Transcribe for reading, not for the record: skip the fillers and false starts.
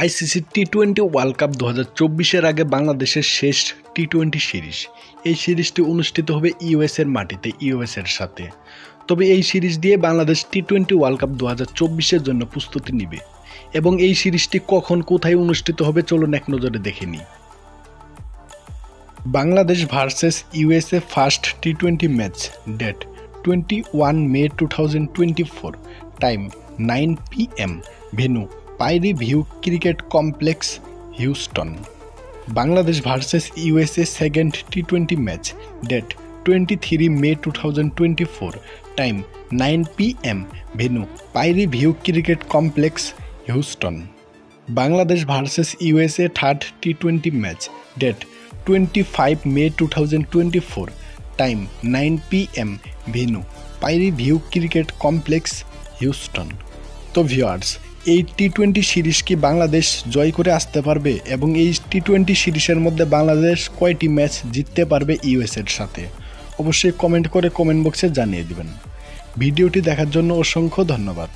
ICC টি-20 world cup 2024-এর আগে বাংলাদেশের শেষ টি-20 সিরিজ। এই সিরিজটি অনুষ্ঠিত হবে ইউএসের মাটিতে, ইউএসের সাথে। তবে এই সিরিজ দিয়ে বাংলাদেশ টি-20 ওয়ার্ল্ড কাপ 2024-এর জন্য প্রস্তুতি নেবে এবং এই সিরিজটি কখন কোথায় অনুষ্ঠিত হবে চলুন এক নজরে দেখে নিই। বাংলাদেশ ভার্সেস ইউএসএ ফার্স্ট টি-20 match, date 21 May 2024, time 9 PM, venue Prairie View cricket complex, Houston. Bangladesh versus USA second টি-20 match, date 23 May 2024, time 9 PM, venue Prairie View cricket complex, Houston. Bangladesh versus USA third টি-20 match, date 25 May 2024, time 9 PM, venue Prairie View cricket complex, Houston. তো viewers, এই টি-20 series কি বাংলাদেশ জয় করে আসতে পারবে এবং এই টি-20 সিরিজের মধ্যে বাংলাদেশ কয়টি ম্যাচ জিততে পারবে ইউএসের সাথে? অবশ্যই কমেন্ট করে কমেন্ট বক্সে জানিয়ে দিবেন। ভিডিওটি দেখার জন্য অসংখ্য ধন্যবাদ।